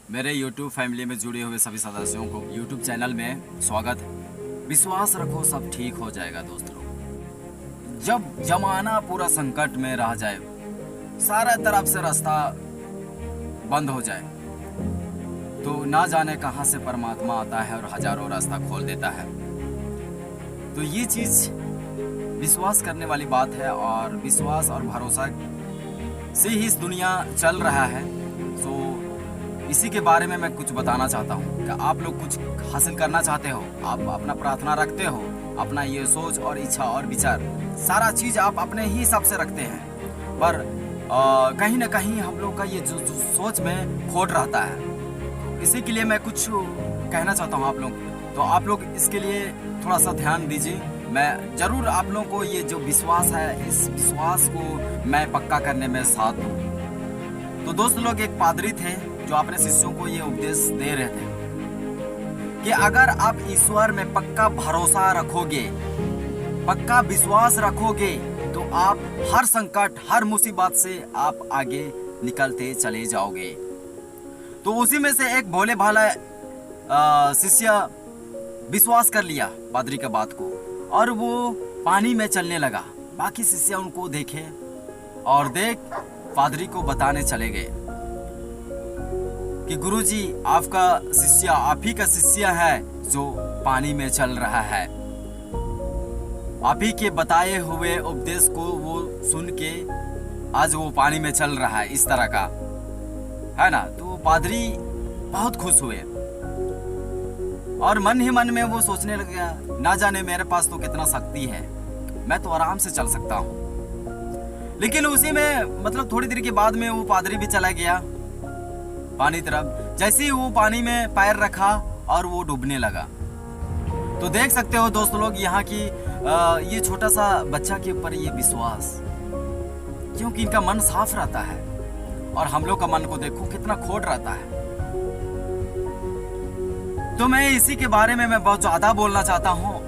मेरे YouTube family में जुड़े हुए सभी सदस्यों को YouTube चैनल में स्वागत है। विश्वास रखो सब ठीक हो जाएगा दोस्तों। जब जमाना पूरा संकट में रह जाए, सारे तरफ से रास्ता बंद हो जाए, तो ना जाने कहां से परमात्मा आता है और हजारों रास्ता खोल देता है। तो ये चीज़ विश्वास करने वाली बात है और विश्वास और भरोसा से ही इस दुनिया चल रहा है। तो इसी के बारे में मैं कुछ बताना चाहता हूँ कि आप लोग कुछ हासिल करना चाहते हो, आप अपना प्रार्थना रखते हो, अपना ये सोच और इच्छा और विचार सारा चीज़ आप अपने ही हिसाब से रखते हैं, पर कहीं ना कहीं हम लोग का ये जो सोच में खोट रहता है। तो इसी के लिए मैं कुछ कहना चाहता हूँ आप लोग। तो आप लोग इसके लिए थोड़ा सा ध्यान दीजिए। मैं ज़रूर आप लोगों को ये जो विश्वास है, इस विश्वास को मैं पक्का करने में साथ दूँ। तो दोस्त लोग, एक पादरी थे जो अपने शिष्यों को ये उपदेश दे रहे थे कि अगर आप ईश्वर में पक्का भरोसा रखोगे, पक्का विश्वास रखोगे, तो आप हर संकट, हर मुसीबत से आप आगे निकलते चले जाओगे। तो उसी में से एक भोले भाला शिष्य विश्वास कर लिया पादरी की बात को और वो पानी में चलने लगा। बाकी शिष्य उनको देखे और पादरी को बताने चले गए कि गुरुजी, आपका शिष्य, आप ही का शिष्य है जो पानी में चल रहा है। आप ही के बताए हुए उपदेश को वो सुन के आज वो पानी में चल रहा है, इस तरह का है ना। तो पादरी बहुत खुश हुए और मन ही मन में वो सोचने लग गया, ना जाने मेरे पास तो कितना शक्ति है, मैं तो आराम से चल सकता हूँ। लेकिन उसी में मतलब थोड़ी देर के बाद में वो पादरी भी चला गया पानी तरफ। जैसे ही वो पानी में पैर रखा और वो डूबने लगा। तो देख सकते हो दोस्त लोग यहाँ की ये छोटा सा बच्चा के ऊपर ये विश्वास, क्योंकि इनका मन साफ रहता है और हम लोग का मन को देखो कितना खोट रहता है। तो मैं इसी के बारे में मैं बहुत ज्यादा बोलना चाहता हूँ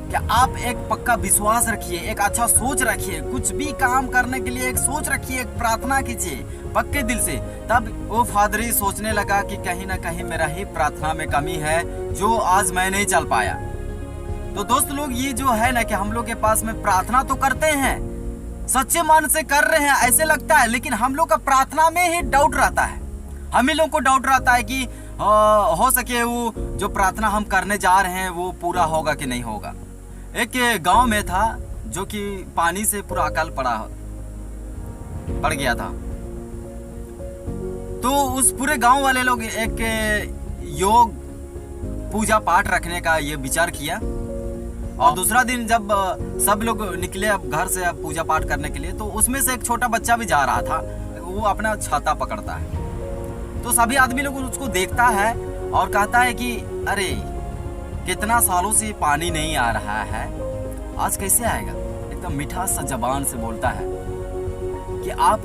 कि आप एक पक्का विश्वास रखिए, एक अच्छा सोच रखिए, कुछ भी काम करने के लिए एक सोच रखिए, एक प्रार्थना कीजिए पक्के दिल से। तब वो पादरी सोचने लगा कि कहीं ना कहीं मेरा ही प्रार्थना में कमी है जो आज मैं नहीं चल पाया। तो दोस्त लोग, ये जो है ना कि हम लोग के पास में प्रार्थना तो करते हैं, सच्चे मन से कर रहे हैं ऐसे लगता है, लेकिन हम लोग का प्रार्थना में ही डाउट रहता है। हम ही लोग को डाउट रहता है कि हो सके वो जो प्रार्थना हम करने जा रहे हैं वो पूरा होगा कि नहीं होगा। एक गांव में था जो कि पानी से पूरा अकाल पड़ गया था। तो उस पूरे गांव वाले लोग एक योग पूजा पाठ रखने का ये विचार किया और दूसरा दिन जब सब लोग निकले अब घर से अब पूजा पाठ करने के लिए, तो उसमें से एक छोटा बच्चा भी जा रहा था। वो अपना छाता पकड़ता है, तो सभी आदमी लोग उसको देखता है और कहता है कि अरे कितना सालों से पानी नहीं आ रहा है, आज कैसे आएगा। एकदम मीठा सा जबान से बोलता है कि आप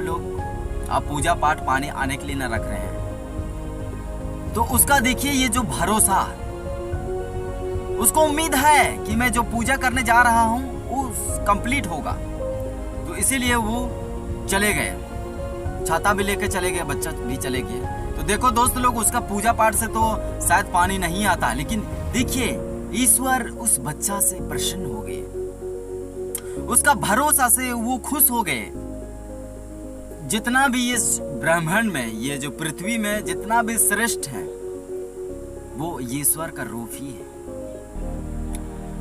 पूजा पाठ पानी आने के लिए न रख रहे हैं। तो उसका देखिए ये जो भरोसा, उसको उम्मीद है कि मैं जो पूजा करने जा रहा हूं वो कंप्लीट होगा। तो इसीलिए वो चले गए, छाता भी लेके चले गए, बच्चा भी चले गए। तो देखो दोस्त लोग, उसका पूजा पाठ से तो शायद पानी नहीं आता, लेकिन देखिए ईश्वर उस बच्चा से प्रसन्न हो गए, उसका भरोसा से वो खुश हो गए। जितना भी इस ब्रह्मांड में, ये जो पृथ्वी में जितना भी श्रेष्ठ है वो ईश्वर का रूप ही है।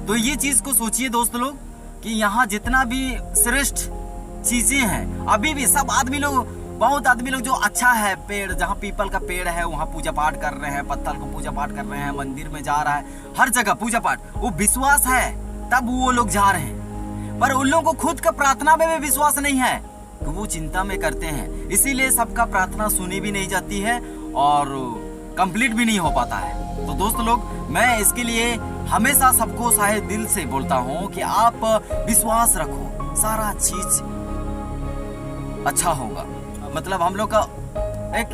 तो ये चीज को सोचिए दोस्त लोग कि यहाँ जितना भी श्रेष्ठ चीजें हैं, अभी भी सब आदमी लोग, बहुत आदमी लोग जो अच्छा है, पेड़ जहाँ पीपल का पेड़ है वहाँ पूजा पाठ कर रहे हैं, पत्थर को पूजा पाठ कर रहे हैं, मंदिर में जा रहा है, हर जगह पूजा पाठ, वो विश्वास है तब वो लोग जा रहे हैं। पर उन लोगों को खुद का प्रार्थना में भी विश्वास नहीं है, तो वो चिंता में करते हैं, इसीलिए सबका प्रार्थना सुनी भी नहीं जाती है और कंप्लीट भी नहीं हो पाता है। तो दोस्त लोग, मैं इसके लिए हमेशा सबको साहे दिल से बोलता हूँ कि आप विश्वास रखो, सारा चीज अच्छा होगा। मतलब हम लोग का एक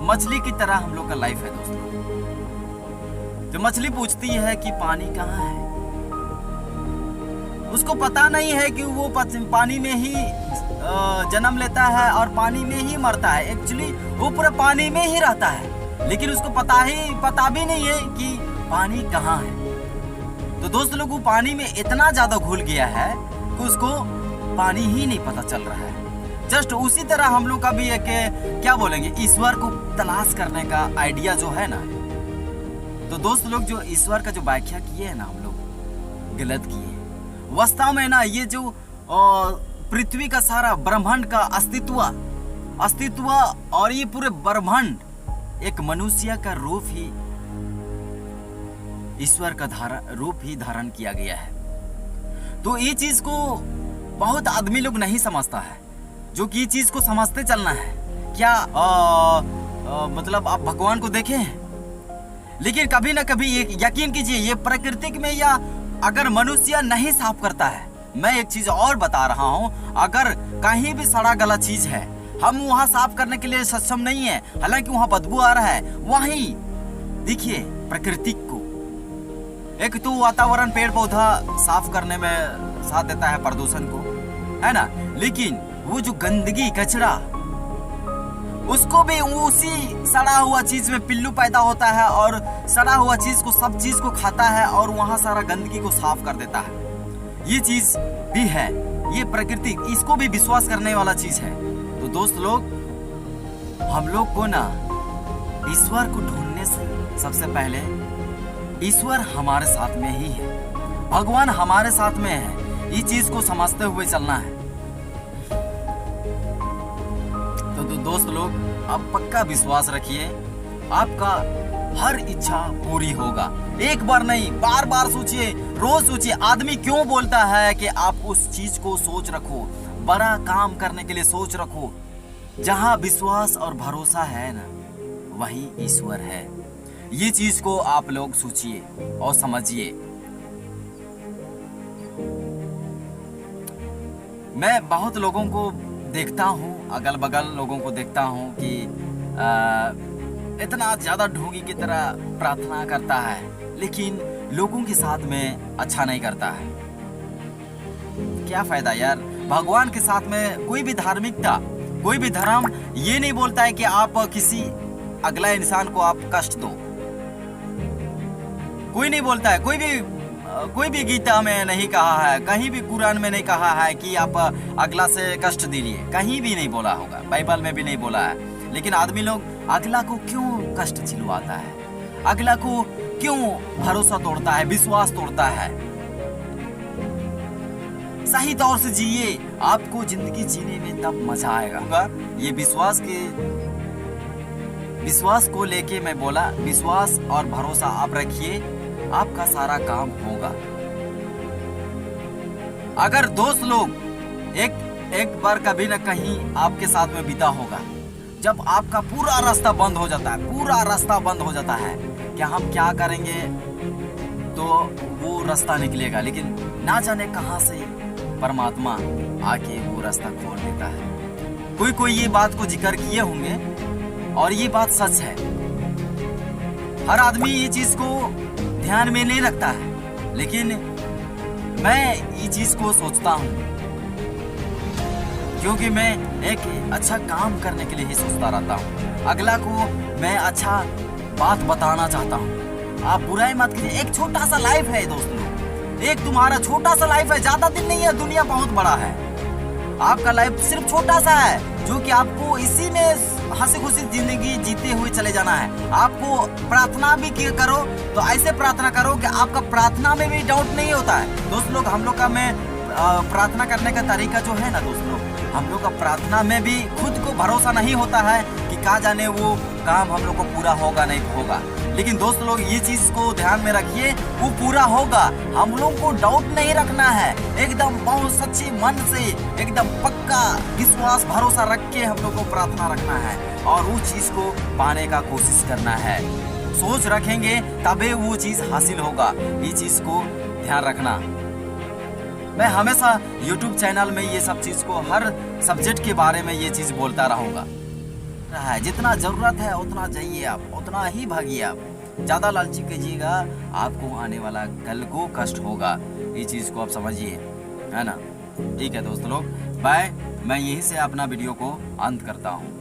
मछली की तरह हम लोग का लाइफ है दोस्तों। जो मछली पूछती है कि पानी कहाँ है, उसको पता नहीं है कि वो पानी में ही जन्म लेता है और पानी में ही मरता है। एक्चुअली वो पूरा पानी में ही रहता है, लेकिन उसको पता भी नहीं है कि पानी कहाँ है। तो दोस्त लोग वो पानी में इतना ज्यादा घुल गया है कि उसको पानी ही नहीं पता चल रहा है। जस्ट उसी तरह हम लोग का भी एक क्या बोलेंगे, ईश्वर को तलाश करने का आइडिया जो है ना, तो दोस्त लोग जो ईश्वर का जो व्याख्या किए है ना, हम लोग गलत किए। वास्तव में ना ये जो पृथ्वी का सारा ब्रह्मांड का अस्तित्व और ये पूरे ब्रह्मांड एक मनुष्य का रूप ही, ईश्वर का रूप ही धारण किया गया है। तो ये चीज को बहुत आदमी लोग नहीं समझता है, जो कि ये चीज को समझते चलना है। क्या मतलब आप भगवान को देखे हैं, लेकिन कभी ना कभी यकीन कीजिए, ये प्राकृतिक में या अगर मनुष्य नहीं साफ करता है, मैं एक चीज और बता रहा हूं, अगर कहीं भी सड़ा गला चीज है, हम वहां साफ करने के लिए सक्षम नहीं है, हालांकि वहां बदबू आ रहा है, वहीं देखिए प्रकृति को, एक तो वातावरण पेड़ पौधा साफ करने में साथ देता है प्रदूषण को, है ना, लेकिन वो जो गंदगी कचरा, उसको भी उसी सड़ा हुआ चीज में पिल्लू पैदा होता है और सड़ा हुआ चीज को, सब चीज को खाता है और वहां सारा गंदगी को साफ कर देता है। ये चीज भी है, ये प्रकृति, इसको भी विश्वास करने वाला चीज है। तो दोस्त लोग, हम लोग को ना ईश्वर को ढूंढने से सबसे पहले ईश्वर हमारे साथ में ही है, भगवान हमारे साथ में है, ये चीज को समझते हुए चलना है। तो दोस्त लोग, आप पक्का विश्वास रखिए, आपका हर इच्छा पूरी होगा। एक बार नहीं, बार बार सोचिए, रोज सोचिए। आदमी क्यों बोलता है कि आप उस चीज को सोच रखो, बड़ा काम करने के लिए सोच रखो। जहां विश्वास और भरोसा है ना, वही ईश्वर है। ये चीज को आप लोग सोचिए और समझिए। मैं बहुत लोगों को देखता हूँ, अगल बगल लोगों को देखता हूँ कि इतना ज्यादा ढोंगी की तरह प्रार्थना करता है, लेकिन लोगों के साथ में अच्छा नहीं करता है। क्या फायदा यार? भगवान के साथ में कोई भी धार्मिकता, कोई भी धर्म ये नहीं बोलता है कि आप किसी अगला इंसान को आप कष्ट दो। कोई नहीं बोलता है, कोई भी गीता में नहीं कहा है, कहीं भी कुरान में नहीं कहा है कि आप अगला से कष्ट दीजिए, कहीं भी नहीं बोला होगा, बाइबल में भी नहीं बोला है। लेकिन आदमी लोग अगला को क्यों कष्ट झिलवाता है, अगला को क्यों भरोसा तोड़ता है, विश्वास तोड़ता है? सही तौर से जिए, आपको जिंदगी जीने में तब मजा आएगा। ये विश्वास को लेके मैं बोला, विश्वास और भरोसा आप रखिए, आपका सारा काम होगा। अगर दोस्त लोग एक बार कभी न कहीं आपके साथ में बीता होगा, जब आपका पूरा रास्ता बंद हो जाता है, पूरा रास्ता बंद हो जाता है कि हम क्या करेंगे, तो वो रास्ता निकलेगा, लेकिन ना जाने कहां से परमात्मा आके वो रास्ता खोल देता है। कोई ये बात को जिक्र किए होंगे और ये बात सच है। हर आदमी ये चीज को ध्यान में नहीं रखता है, लेकिन मैं ये चीज को सोचता हूँ, क्योंकि मैं एक अच्छा काम करने के लिए ही सोचता रहता हूँ। अगला को मैं अच्छा बात बताना चाहता हूँ। आप बुराई मत कीजिए, एक छोटा सा लाइफ है दोस्तों, एक तुम्हारा छोटा सा लाइफ है, ज्यादा दिन नहीं है, दुनिया बहुत बड़ा है। आपका लाइफ सिर्फ छोटा सा है, जो कि आपको इसी में हंसी खुशी जिंदगी जीते हुए चले जाना है। आपको प्रार्थना भी करो तो ऐसे प्रार्थना करो कि आपका प्रार्थना में भी डाउट नहीं होता है। दोस्त लोग, हम लोग का प्रार्थना करने का तरीका जो है ना दोस्त लोग, हम लोग का प्रार्थना में भी खुद को भरोसा नहीं होता है कि क्या जाने वो काम हम लोग को पूरा होगा नहीं होगा। लेकिन दोस्त लोग, ये चीज को ध्यान में रखिए, वो पूरा होगा। हम लोग को डाउट नहीं रखना है, एकदम बहुत सच्चे मन से, एकदम पक्का विश्वास भरोसा रख के हम लोग को प्रार्थना रखना है और वो चीज को पाने का कोशिश करना है। सोच रखेंगे तभी वो चीज हासिल होगा, ये चीज को ध्यान रखना। मैं हमेशा YouTube चैनल में ये सब चीज को, हर सब्जेक्ट के बारे में ये चीज बोलता रहूंगा। जितना जरूरत है उतना जाइए आप, उतना ही भागिए आप। ज्यादा लालची कीजिएगा, आपको आने वाला कल को कष्ट होगा। ये चीज को आप समझिए। है ना। ठीक है दोस्त लोग, बाय। मैं यहीं से अपना वीडियो को अंत करता हूँ।